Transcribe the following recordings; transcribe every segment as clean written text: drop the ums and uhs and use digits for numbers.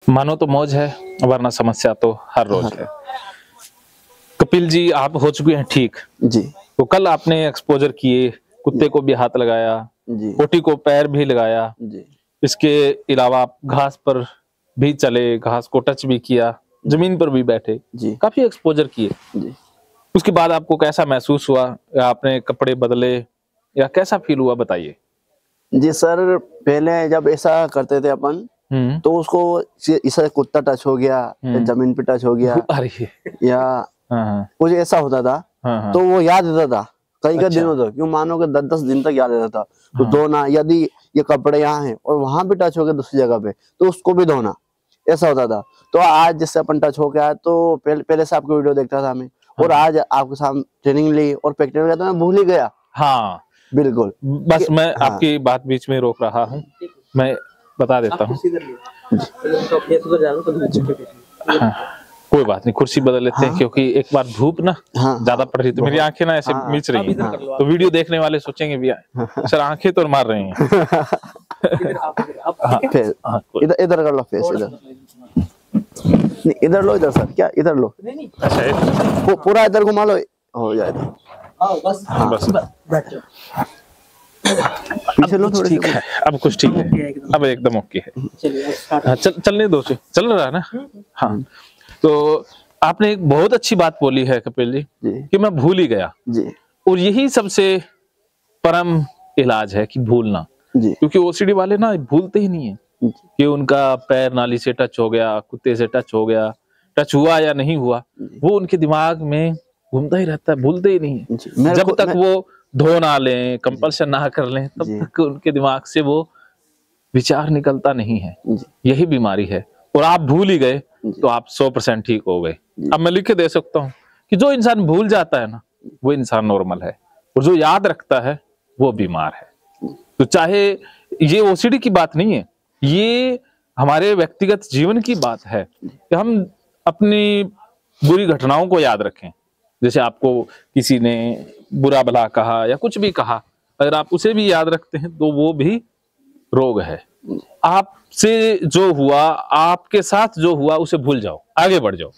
मानो तो मौज है, वरना समस्या तो हर रोज है। कपिल जी, आप हो चुके हैं ठीक जी। तो कल आपने एक्सपोजर किए, कुत्ते को भी हाथ लगाया जी। पोटी को पैर भी लगाया जी। इसके अलावा आप घास पर भी चले, घास को टच भी किया, जमीन पर भी बैठे जी। काफी एक्सपोजर किए। जी। उसके बाद आपको कैसा महसूस हुआ, या आपने कपड़े बदले, या कैसा फील हुआ, बताइए। जी सर, पहले जब ऐसा करते थे अपन तो उसको इसे कुत्ता टच हो गया या जमीन पे टच हो गया या कुछ ऐसा होता था तो वो याद रहता था कई दिनों तक, क्यों मानो कि 10-10 दिन तक याद रहता था। तो धोना, यदि ये कपड़े यहाँ हैं और वहां भी टच हो गया दूसरी जगह पे तो उसको भी धोना, ऐसा होता था। तो आज जिससे अपन टच हो गया तो पहले से आपकी वीडियो देखता था मैं, और आज आपके साथ ट्रेनिंग ली और प्रैक्टिस किया तो मैं भूल ही गया। हाँ बिल्कुल। बस मैं आपकी बात बीच में रोक रहा हूँ, मैं बता देता हूँ। कोई बात नहीं, कुर्सी बदल लेते हैं क्योंकि एक बार धूप ना ज्यादा पड़ रही, तो मेरी आंखें ना ऐसे मिच रही हैं, तो वीडियो देखने वाले सोचेंगे भी सर आंखें तो मार रही हैं। इधर कर लो फेस, इधर लो, इधर सर, क्या इधर लो, अच्छा पूरा इधर घुमा लो, हो जाएगा बस पीछे लो थोड़ा। ठीक है, अब कुछ ठीक है, अब एकदम ओके है। चलने दो, चल रहा है ना। हाँ, तो आपने एक बहुत अच्छी बात बोली है कपिल जी कि मैं भूल ही गया जी। और यही सबसे परम इलाज है कि भूलना, क्योंकि ओसीडी वाले ना भूलते ही नहीं है कि उनका पैर नाली से टच हो गया, कुत्ते से टच हो गया, टच हुआ या नहीं हुआ, वो उनके दिमाग में घूमता ही रहता है, भूलते ही नहीं है। जब तक वो धो ना लें, कंपल्शन ना कर लें, तब तक उनके दिमाग से वो विचार निकलता नहीं है। यही बीमारी है, और आप भूल ही गए तो आप 100% ठीक हो गए। अब मैं लिख के दे सकता हूँ कि जो इंसान भूल जाता है ना, वो इंसान नॉर्मल है, और जो याद रखता है वो बीमार है। तो चाहे ये ओसीडी की बात नहीं है, ये हमारे व्यक्तिगत जीवन की बात है कि हम अपनी बुरी घटनाओं को याद रखें। जैसे आपको किसी ने बुरा भला कहा या कुछ भी कहा, अगर आप उसे भी याद रखते हैं तो वो भी रोग है। आपसे जो हुआ, आपके साथ जो हुआ, उसे भूल जाओ, आगे बढ़ जाओ।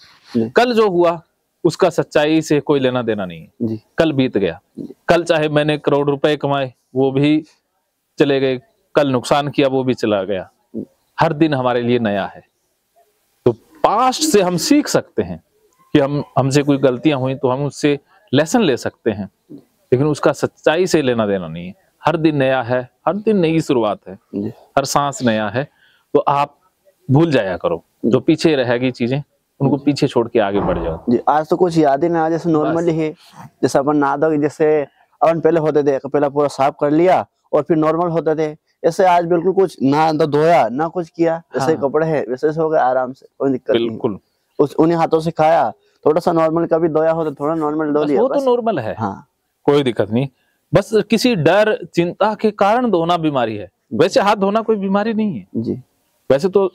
कल जो हुआ उसका सच्चाई से कोई लेना देना नहीं है, कल बीत गया। कल चाहे मैंने करोड़ रुपए कमाए, वो भी चले गए, कल नुकसान किया, वो भी चला गया। हर दिन हमारे लिए नया है। तो पास्ट से हम सीख सकते हैं कि हमसे कोई गलतियां हुई तो हम उससे लेसन ले सकते हैं, लेकिन उसका सच्चाई से लेना देना नहीं है। हर दिन नया है, हर दिन नई शुरुआत है, हर सांस नया है। तो आप भूल जाया करो, जो पीछे रहेगी चीजें उनको पीछे छोड़ के आगे बढ़ जाओ। जी, आज तो कुछ याद ही ना, जैसे नॉर्मली है, जैसे अपन नहा धो, जैसे अपन पहले होते थे, पहले पूरा साफ कर लिया और फिर नॉर्मल होते थे, ऐसे आज बिल्कुल कुछ ना धोया ना कुछ किया, जैसे कपड़े है वैसे हो गए आराम से, कोई दिक्कत नहीं। बिल्कुल, उन्हीं हाथों से खाया, थोड़ा सा नॉर्मल कभी धोया हो तो थोड़ा नॉर्मल धो लिया, वो तो नॉर्मल है। हाँ, कोई दिक्कत नहीं, बस किसी डर चिंता के कारण धोना बीमारी है। वैसे हाथ धोना कोई बीमारी नहीं है जी। वैसे तो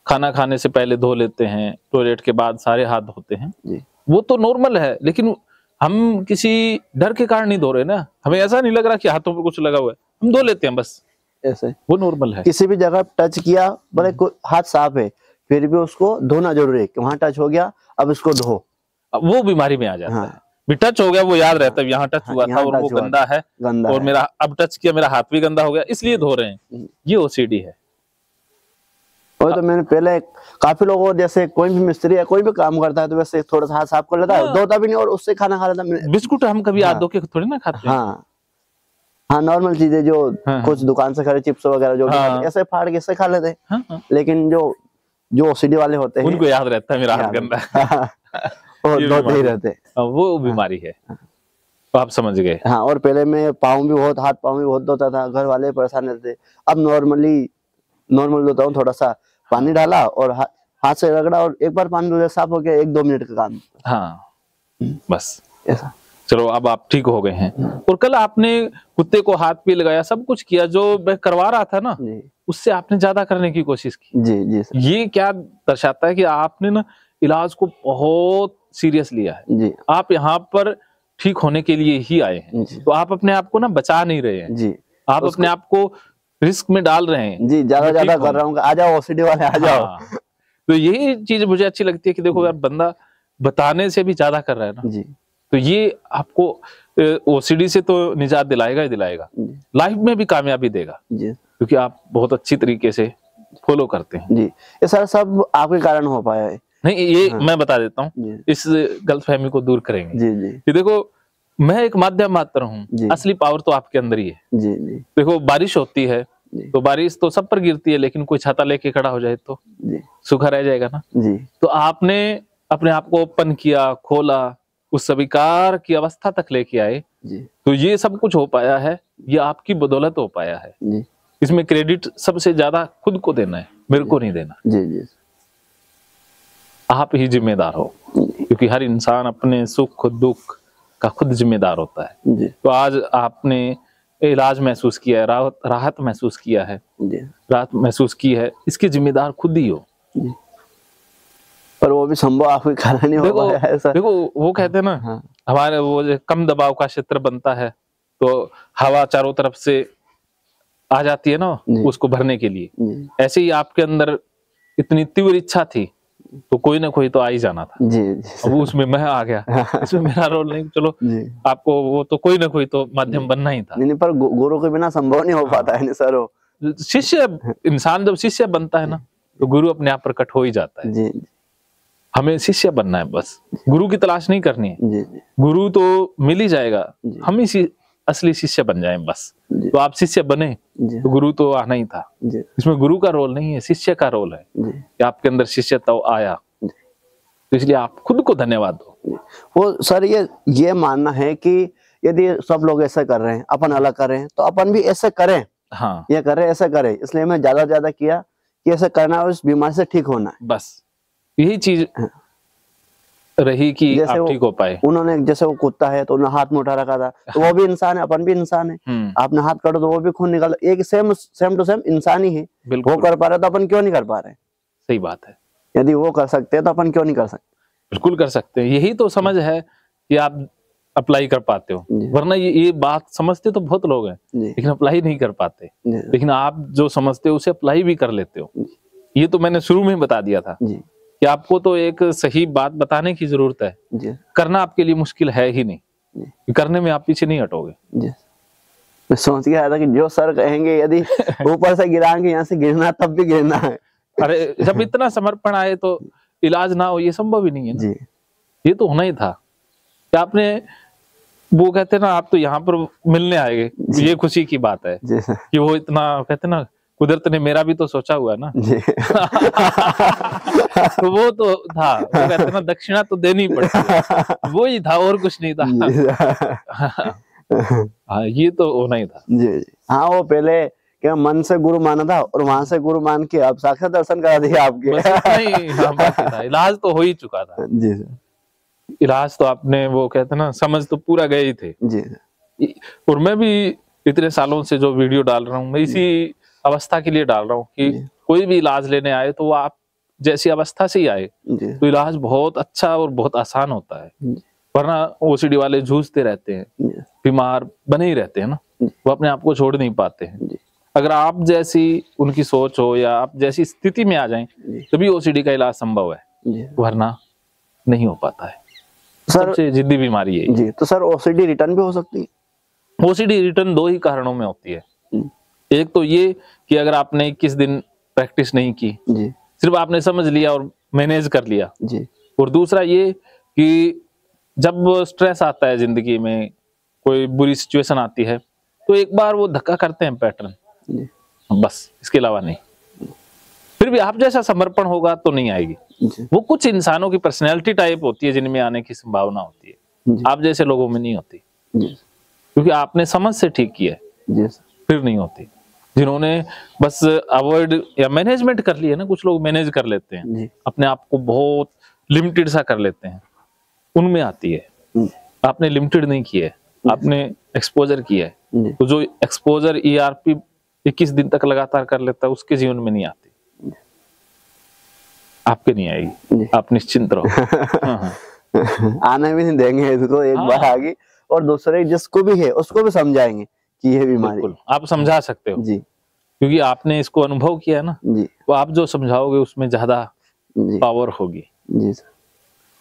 खाना खाने से पहले धो लेते हैं, टॉयलेट के बाद सारे हाथ धोते हैं जी, वो तो नॉर्मल है। लेकिन हम किसी डर के कारण नहीं धो रहे ना, हमें ऐसा नहीं लग रहा कि हाथों पे कुछ लगा हुआ है, हम धो लेते हैं बस, ऐसे वो नॉर्मल है। किसी भी जगह टच किया, भले हाथ साफ है, फिर भी उसको धोना जरूरी है कि वहां टच हो गया, अब इसको धो, वो बीमारी में आ जाता है। भी टच हो गया वो याद रहता है, यहाँ टच हुआ था और वो गंदा है, और मेरा अब टच किया, मेरा हाथ भी गंदा हो गया, इसलिए धो रहे हैं। ये ओसीडी है। और तो मैंने पहले काफी लोगों, जैसे कोई भी मिस्त्री है, कोई भी काम करता है तो वैसे थोड़ा सा हाथ साफ कर लेता है, धोता भी नहीं और उससे खाना खा लेता है। बिस्कुट हम कभी हाथ धो के थोड़ी ना खाते हैं। हाँ, नॉर्मल चीजें जो कुछ दुकान से खरीदे, चिप्स वगैरह जो ऐसे फाड़ के ऐसे खा लेते हैं। लेकिन जो ओसीडी वाले होते हैं उनको याद रहता है मेरा हाथ गंदा है, धोते ही रहते, वो बीमारी है। तो आप समझ गए। हाँ, और पहले मैं हाथ पाँव भी बहुत धोता था, घर वाले परेशान रहते थे। अब नॉर्मल धोता हूँ, थोड़ा सा पानी डाला और हाथ से रगड़ा और एक बार पानी धो साफ हो गया, 1-2 मिनट का काम। हाँ, बस ऐसा। चलो, अब आप ठीक हो गए हैं। और कल आपने कुत्ते को हाथ भी लगाया, सब कुछ किया जो मैं करवा रहा था ना, उससे आपने ज्यादा करने की कोशिश की। जी सर। ये क्या दर्शाता है कि आपने ना इलाज को बहुत सीरियस लिया है जी। आप यहाँ पर ठीक होने के लिए ही आए हैं, तो आप अपने आप को ना बचा नहीं रहे हैं जी। आप अपने आप को रिस्क में डाल रहे हैं जी, ज्यादा कर रहा हूँ। आ जाओ ओसीडी वाले, आ जाओ। तो यही चीज मुझे अच्छी लगती है कि देखो यार बंदा बताने से भी ज्यादा कर रहा है ना जी। तो ये आपको ओसीडी से तो निजात दिलाएगा ही दिलाएगा, लाइफ में भी कामयाबी देगा जी, क्योंकि आप बहुत अच्छी तरीके से फॉलो करते हैं जी। ये सर सब आपके कारण हो पाया है। नहीं ये हाँ। मैं बता देता हूँ, इस गलतफहमी को दूर करेंगे। जी जी। कि देखो मैं एक माध्यम मात्र हूँ, असली पावर तो आपके अंदर ही है। जी जी। देखो बारिश होती है तो बारिश तो सब पर गिरती है, लेकिन कोई छाता लेके खड़ा हो जाए तो सूखा रह जाएगा ना। जी। तो आपने अपने आप को ओपन किया, खोला, उस स्वीकार की अवस्था तक लेके आए जी। तो ये सब कुछ हो पाया है, ये आपकी बदौलत हो पाया है जी। इसमें क्रेडिट सबसे ज्यादा खुद को देना है, मेरे को नहीं देना जी जी। आप ही जिम्मेदार हो क्योंकि हर इंसान अपने सुख दुख का खुद जिम्मेदार होता है जी। तो आज आपने इलाज महसूस किया है, राहत महसूस किया है जी। राहत महसूस की है, इसके जिम्मेदार खुद ही हो जी। पर वो भी संभव आपके कारण नहीं हो पाया है सर। देखो वो कहते हैं ना हाँ। हमारे वो कम दबाव का क्षेत्र बनता है तो हवा चारों तरफ से आ जाती है ना उसको भरने के लिए, ऐसे ही आपके अंदर इतनी तीव्र इच्छा थी तो कोई ना कोई तो आ ही जाना था जी, जी। अब उसमें मैं आ गया, इसमें मेरा रोल नहीं, चलो आपको वो तो कोई ना कोई तो माध्यम बनना ही था। नहीं पर गुरु के बिना संभव नहीं हो पाता है सर। शिष्य इंसान जब शिष्य बनता है ना तो गुरु अपने आप प्रकट हो ही जाता है जी। हमें शिष्य बनना है, बस गुरु की तलाश नहीं करनी है जी। गुरु तो मिल ही जाएगा, हम ही असली शिष्य बन जाएं बस। तो आप शिष्य बने तो गुरु तो आना ही था, इसमें गुरु का रोल नहीं है, शिष्य का रोल है कि आपके अंदर शिष्यता आया, तो इसलिए आप खुद को धन्यवाद दो। वो सर ये मानना है कि यदि सब लोग ऐसा कर रहे हैं, अपन अलग कर रहे हैं तो अपन भी ऐसे करें। हाँ ये करें ऐसा करें, इसलिए मैं ज्यादा किया कि ऐसा करना और इस बीमारी से ठीक होना है, बस यही चीज रही कि आप ठीक हो पाए। उन्होंने जैसे वो कुत्ता है तो उन्होंने हाथ में उठा रखा था तो वो भी इंसान है, अपन भी इंसान है। आपने हाथ काटो तो वो भी खून निकाल, एक सेम टू सेम इंसान ही है। वो कर पा रहे तो अपन क्यों नहीं कर पा रहे? सही बात है, यदि वो कर सकते हैं तो अपन क्यों नहीं कर सकते? बिल्कुल कर सकते हैं, यही तो समझ है कि आप अप्लाई कर पाते हो, वरना ये बात समझते तो बहुत लोग हैं लेकिन अप्लाई नहीं कर पाते, लेकिन आप जो समझते हो उसे अप्लाई भी कर लेते हो। ये तो मैंने शुरू में बता दिया था कि आपको तो एक सही बात बताने की जरूरत है जी। करना आपके लिए मुश्किल है ही नहीं जी। करने में आप पीछे नहीं हटोगे जी। मैं सोच के आया था कि जो सर कहेंगे यदि ऊपर से गिराएंगे यहाँ से गिरना तब भी गिरना है। अरे जब इतना समर्पण आए तो इलाज ना हो ये संभव ही नहीं है ना जी। ये तो होना ही था कि आपने वो कहते ना आप तो यहाँ पर मिलने आएंगे, ये खुशी की बात है कि वो इतना कहते ना कुदरत ने मेरा भी तो सोचा हुआ है ना तो वो तो था, वो कहते ना दक्षिणा तो देनी पड़ती है, वो ही था और कुछ नहीं था। हाँ ये तो होना ही था जी। हाँ वो पहले क्या मन से गुरु माना था और वहां से गुरु मान के अब साक्षात दर्शन करा दिए आपके। नहीं हाँ, बाकी था, इलाज तो हो ही चुका था जी सर। इलाज तो आपने वो कहते ना समझ तो पूरा गए ही थे जी। और मैं भी इतने सालों से जो वीडियो डाल रहा हूँ मैं इसी अवस्था के लिए डाल रहा हूँ कि कोई भी इलाज लेने आए तो वो आप जैसी अवस्था से ही आए तो इलाज बहुत अच्छा और बहुत आसान होता है, वरना ओसीडी वाले जूझते रहते हैं, बीमार बने ही रहते हैं ना, वो अपने आप को छोड़ नहीं पाते हैं। अगर आप जैसी उनकी सोच हो या आप जैसी स्थिति में आ जाएं तभी ओसीडी का इलाज संभव है, वरना नहीं हो पाता है। सबसे जिद्दी बीमारी है जी। तो सर ओसीडी रिटर्न भी हो सकती है? ओसीडी रिटर्न दो ही कारणों में होती है, एक तो ये कि अगर आपने 21 दिन प्रैक्टिस नहीं की जी। सिर्फ आपने समझ लिया और मैनेज कर लिया जी। और दूसरा ये कि जब स्ट्रेस आता है जिंदगी में, कोई बुरी सिचुएशन आती है तो एक बार वो धक्का करते हैं पैटर्न, बस इसके अलावा नहीं। फिर भी आप जैसा समर्पण होगा तो नहीं आएगी जी। वो कुछ इंसानों की पर्सनैलिटी टाइप होती है जिनमें आने की संभावना होती है जी। आप जैसे लोगों में नहीं होती जी। क्योंकि आपने समझ से ठीक किया है, फिर नहीं होती। जिन्होंने बस अवॉइड या मैनेजमेंट कर ली है ना, कुछ लोग मैनेज कर लेते हैं अपने आप को, बहुत लिमिटेड सा कर लेते हैं, उनमें आती है। आपने लिमिटेड नहीं किया है, आपने एक्सपोजर किया है, तो जो एक्सपोजर ERP 21 दिन तक लगातार कर लेता है उसके जीवन में नहीं आती, आपके नहीं आएगी, आप निश्चिंत रहो। आने भी नहीं देंगे इसको, एक बार आगे और दूसरे जिसको भी है उसको भी समझाएंगे कि ये बीमारी, आप समझा सकते हो जी, क्योंकि आपने इसको अनुभव किया है ना जी। तो आप जो समझाओगे उसमें ज्यादा पावर होगी। जी सर,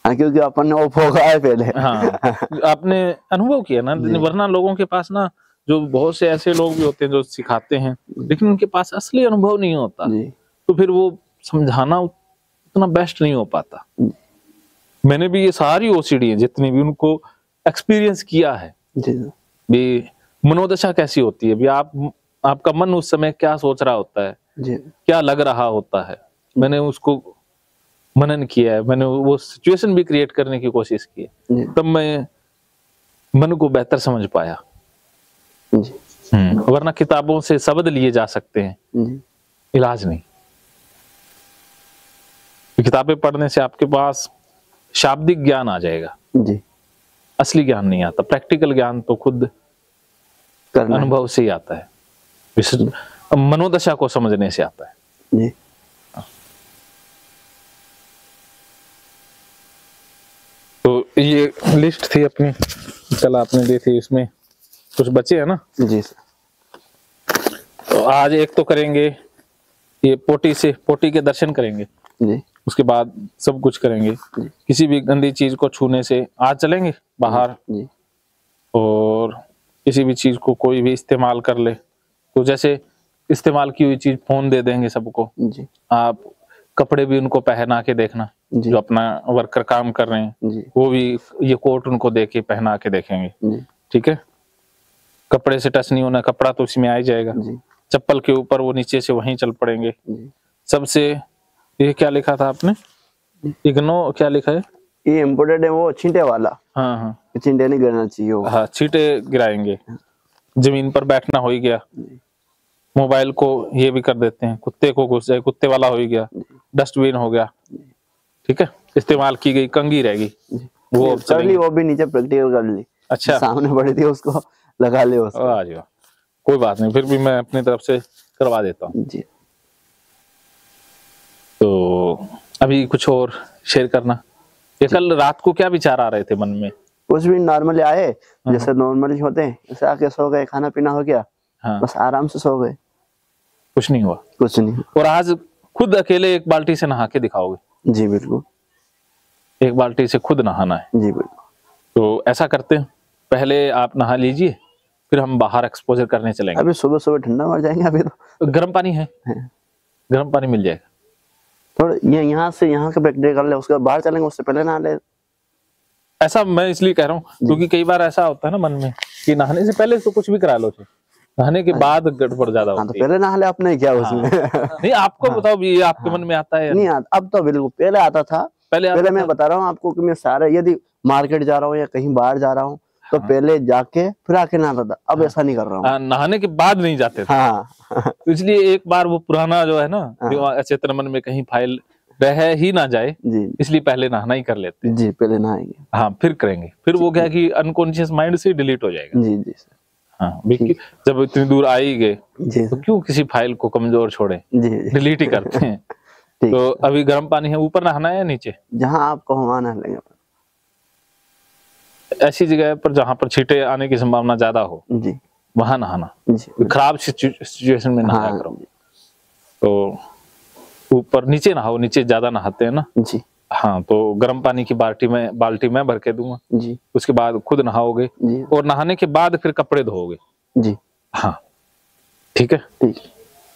हाँ, क्योंकि अपन ने वो भोगा है पहले। हाँ, आपने अनुभव किया ना, वरना लोगों के पास ना, जो बहुत से ऐसे लोग भी होते हैं जो सिखाते हैं, लेकिन उनके पास असली अनुभव नहीं होता, तो फिर वो समझाना उतना बेस्ट नहीं हो पाता। मैंने भी ये सारी ओसीडी है जितनी भी, उनको एक्सपीरियंस किया है भी, मनोदशा कैसी होती है भी, आपका मन उस समय क्या सोच रहा होता है, क्या लग रहा होता है, मैंने उसको मनन किया है, मैंने वो सिचुएशन भी क्रिएट करने की कोशिश की है, तब मैं मन को बेहतर समझ पाया। वरना किताबों से शब्द लिए जा सकते हैं, इलाज नहीं। किताबें पढ़ने से आपके पास शाब्दिक ज्ञान आ जाएगा, असली ज्ञान नहीं आता। प्रैक्टिकल ज्ञान तो खुद अनुभव से ही आता है, मनोदशा को समझने से आता है। तो ये लिस्ट थी अपनी, कल आपने दी थी, इसमें कुछ बचे है ना? जी सर। तो आज एक तो करेंगे ये पोटी के दर्शन करेंगे जी। उसके बाद सब कुछ करेंगे। किसी भी गंदी चीज को छूने से आज चलेंगे बाहर जी। और किसी भी चीज को कोई भी इस्तेमाल कर ले तो जैसे इस्तेमाल की हुई चीज फोन दे देंगे सबको जी। आप कपड़े भी उनको पहना के देखना, जो अपना वर्कर काम कर रहे हैं वो भी ये कोट उनको दे के पहना के देखेंगे, ठीक है। कपड़े से टच नहीं होना, कपड़ा तो उसमें आ ही जाएगा। चप्पल के ऊपर वो नीचे से वहीं चल पड़ेंगे। सबसे ये क्या लिखा था आपने, इग्नो क्या लिखा है? ये इम्पोर्टेड है वो छींटे वाला। हाँ हाँ, छींटे नहीं गिरना चाहिए वो। हाँ, छींटे गिराएंगे। जमीन पर बैठना हो ही गया, मोबाइल को ये भी कर देते हैं, कुत्ते को घुस जाए कुत्ते वाला हो ही गया, डस्टबिन हो गया, ठीक है। इस्तेमाल की गई कंघी रहेगी वो कर ली, वो भी नीचे प्रैक्टिकल कर ली। अच्छा, सामने पड़ी थी उसको लगा ले उसको। आज कोई बात नहीं, फिर भी मैं अपनी तरफ से करवा देता हूँ जी। तो अभी कुछ और शेयर करना। ये कल रात को क्या विचार आ रहे थे मन में? कुछ भी नॉर्मली आए, जैसे नॉर्मली होते हैं, जैसे आके सो गए, खाना पीना हो गया, बस आराम से सो गए, कुछ नहीं हुआ। कुछ नहीं। और आज खुद अकेले एक बाल्टी से नहा के दिखाओगे? जी बिल्कुल, एक बाल्टी से खुद नहाना है। जी बिल्कुल। तो ऐसा करते हैं, पहले आप नहा लीजिए, फिर हम बाहर एक्सपोजर करने चलेंगे। अभी सुबह सुबह ठंडा मर जाएंगे, अभी तो गर्म पानी है, गर्म पानी मिल जाएगा। थोड़ा ये यहाँ से यहाँ का प्रैक्टिस कर ले, उसके बाद बाहर चलेंगे, उससे पहले नहा ले। ऐसा मैं इसलिए कह रहा हूँ क्योंकि कई बार ऐसा होता है ना मन में कि नहाने से पहले तो कुछ भी करा लो, नहाने के बाद गड़बड़ ज्यादा होती है। तो पहले नहा ले, आपने क्या उसमें। नहीं आपको बताओ भी, ये आपके मन में आता है? नहीं आता, अब तो बिल्कुल पहले आता था। पहले मैं बता रहा हूँ आपको कि मैं सारे, यदि मार्केट जा रहा हूँ या कहीं बाहर जा रहा हूँ तो पहले जाके फिर आके नहाता था। अब ऐसा नहीं कर रहा हूँ। नहाने के बाद नहीं जाते थे। हाँ। इसलिए एक बार वो पुराना जो है ना, अचेतन मन में कहीं फाइल रह ही ना जाए, इसलिए पहले नहाना ही कर लेते हैं। जी, पहले नहाएंगे, हाँ, फिर करेंगे, फिर वो क्या कि अनकॉन्शियस माइंड से डिलीट हो जाएगा। जी जी सर। हाँ, जब इतनी दूर आ ही गए तो क्यों किसी फाइल को कमजोर छोड़े, डिलीट ही करते हैं। तो अभी गर्म पानी है, ऊपर नहाना है या नीचे? जहाँ आपको वहाँ नहा लेंगे। ऐसी जगह पर जहाँ पर छींटे आने की संभावना ज्यादा हो जी, वहां नहाना। जी, खराब सिचुएशन में नहाया करो। तो ऊपर नीचे नहाओ, नीचे ज्यादा नहाते हैं ना जी। हाँ, तो गर्म पानी की बाल्टी में भर के दूंगा जी। उसके बाद खुद नहाओगे और नहाने के बाद फिर कपड़े धोओगे जी। हाँ, ठीक है। ठीक।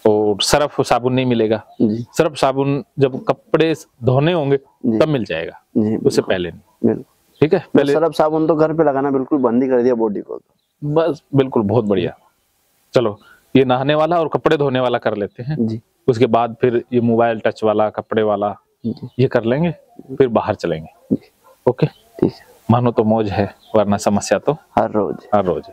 और सर्फ साबुन नहीं मिलेगा जी। सर्फ साबुन जब कपड़े धोने होंगे तब मिल जाएगा, उससे पहले नहीं। ठीक है, पहले सर्फ साबुन तो घर पे लगाना बिल्कुल बंद ही कर दिया बॉडी को। बस बिल्कुल, बहुत बढ़िया। चलो ये नहाने वाला और कपड़े धोने वाला कर लेते हैं जी। उसके बाद फिर ये मोबाइल टच वाला, कपड़े वाला ये कर लेंगे, फिर बाहर चलेंगे। ओके, ठीक है। मानो तो मौज है, वरना समस्या तो हर रोज।